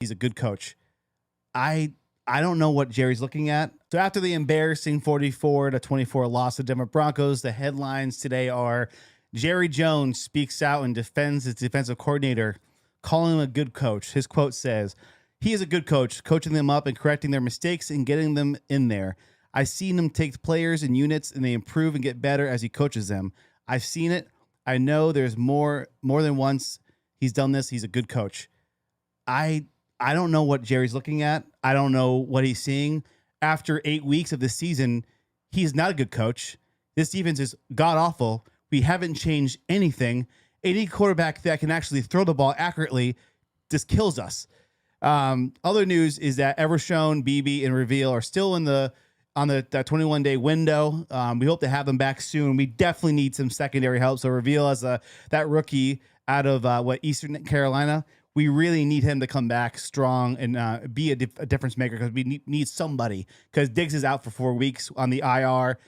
he's a good coach. I don't know what Jerry's looking at. So after the embarrassing 44-24 loss to Denver Broncos, the headlines today are Jerry Jones speaks out and defends his defensive coordinator, calling him a good coach. His quote says, "He is a good coach, coaching them up and correcting their mistakes and getting them in there. I've seen him take players and units and they improve and get better as he coaches them. I've seen it. I know there's more than once he's done this. He's a good coach." I don't know what Jerry's looking at. I don't know what he's seeing. After 8 weeks of the season, he's not a good coach. This defense is god-awful. We haven't changed anything. Any quarterback that can actually throw the ball accurately just kills us. Other news is that Evershone, BB, and Reveal are still on that 21-day window. We hope to have them back soon. We definitely need some secondary help. So Reveal as that rookie out of Eastern Carolina, we really need him to come back strong and be a difference maker because we need somebody. Because Diggs is out for 4 weeks on the IR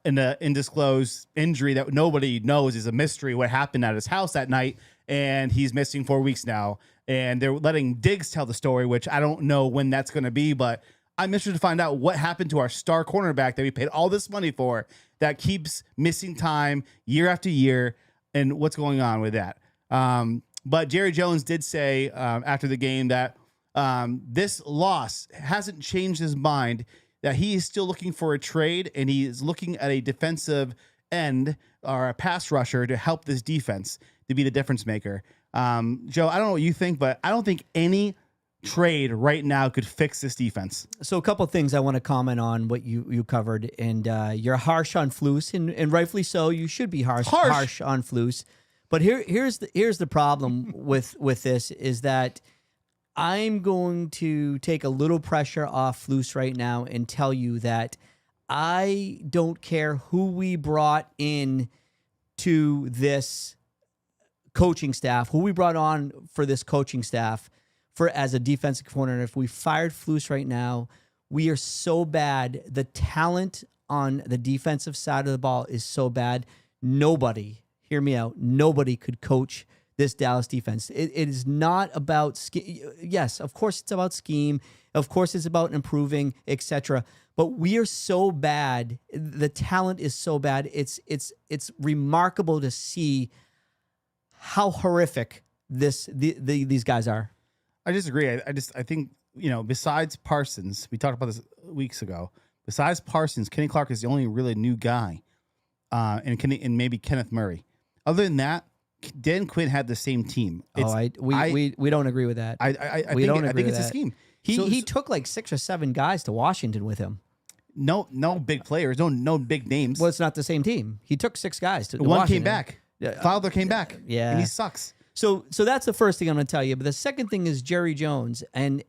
in an undisclosed injury that nobody knows is a mystery. What happened at his house that night, and he's missing 4 weeks now. And they're letting Diggs tell the story, which I don't know when that's going to be, but I'm interested to find out what happened to our star cornerback that we paid all this money for that keeps missing time year after year, and what's going on with that. But Jerry Jones did say after the game that this loss hasn't changed his mind, that he is still looking for a trade, and he is looking at a defensive end or a pass rusher to help this defense to be the difference maker. Joe, I don't know what you think, but I don't think any trade right now could fix this defense. So a couple of things I want to comment on what you covered, and you're harsh on Flus, and rightfully so. You should be harsh on Flus. But here's the problem with this is that I'm going to take a little pressure off Flus right now and tell you that I don't care who we brought in to this coaching staff, who we brought on for this coaching staff for as a defensive coordinator. If we fired Flus right now, we are so bad. The talent on the defensive side of the ball is so bad. Nobody, hear me out, nobody could coach this Dallas defense. It is not about scheme. Yes, of course it's about scheme. Of course it's about improving, etc. But we are so bad. The talent is so bad. It's remarkable to see how horrific these guys are. I disagree. I think, besides Parsons, we talked about this weeks ago. Besides Parsons, Kenny Clark is the only really new guy, and maybe Kenneth Murray. Other than that, Dan Quinn had the same team. We don't agree with that. I think it's a scheme. He took like 6 or 7 guys to Washington with him. No big players, no big names. Well, it's not the same team. He took 6 guys to One Washington. came back. Fowler came back. Yeah, and he sucks. So that's the first thing I'm going to tell you. But the second thing is Jerry Jones, and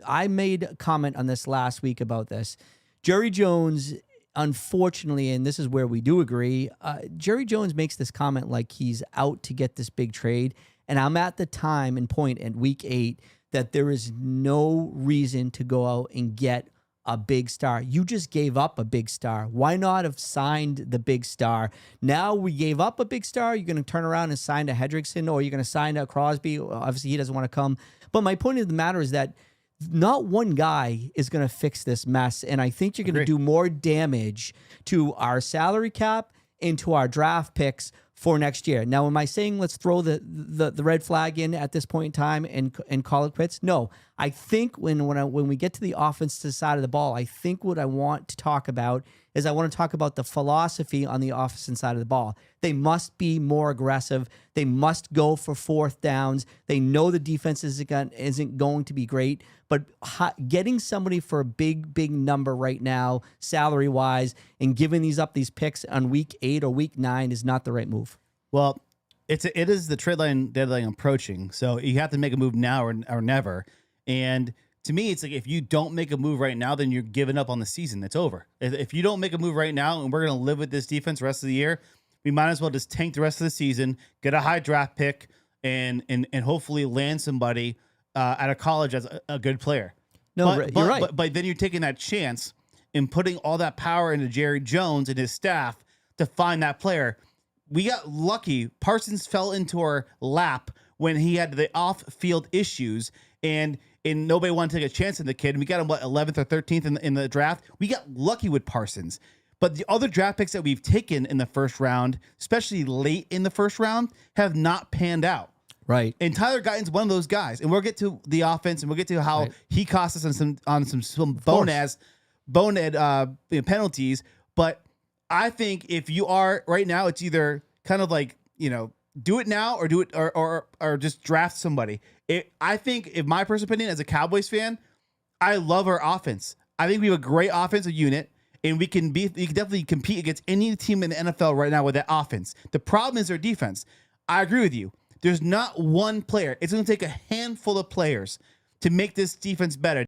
I made a comment on this last week about this. Jerry Jones, unfortunately, and this is where we do agree, Jerry Jones makes this comment like he's out to get this big trade. And I'm at the time and point at week 8 that there is no reason to go out and get a big star. You just gave up a big star. Why not have signed the big star? Now we gave up a big star. You're going to turn around and sign a Hendrickson, or you're going to sign a Crosby. Obviously, he doesn't want to come. But my point of the matter is that not one guy is going to fix this mess. And I think you're going to do more damage to our salary cap and to our draft picks for next year. Now, am I saying let's throw the red flag in at this point in time and call it quits? No. I think when we get to the offensive side of the ball, I think what I want to talk about is I want to talk about the philosophy on the offensive side of the ball. They must be more aggressive. They must go for 4th downs. They know the defense isn't going to be great, but getting somebody for a big number right now, salary-wise, and giving these picks on week 8 or week 9 is not the right move. Well, it is the deadline approaching, so you have to make a move now or never. And to me, it's like if you don't make a move right now, then you're giving up on the season. It's over. If you don't make a move right now, and we're going to live with this defense the rest of the year, we might as well just tank the rest of the season, get a high draft pick, and hopefully land somebody out of college as a good player. You're right. But then you're taking that chance and putting all that power into Jerry Jones and his staff to find that player. We got lucky. Parsons fell into our lap when he had the off-field issues, and and nobody wanted to take a chance on the kid. And we got him, 11th or 13th in the draft. We got lucky with Parsons. But the other draft picks that we've taken in the first round, especially late in the first round, have not panned out. Right. And Tyler Guyton's one of those guys. And we'll get to the offense, and we'll get to how he cost us on some bonehead penalties. But I think if you are right now, it's either kind of like, do it now or do it or just draft somebody. I think, in my personal opinion, as a Cowboys fan, I love our offense. I think we have a great offensive unit, and we can definitely compete against any team in the NFL right now with that offense. The problem is their defense. I agree with you. There's not one player. It's going to take a handful of players to make this defense better.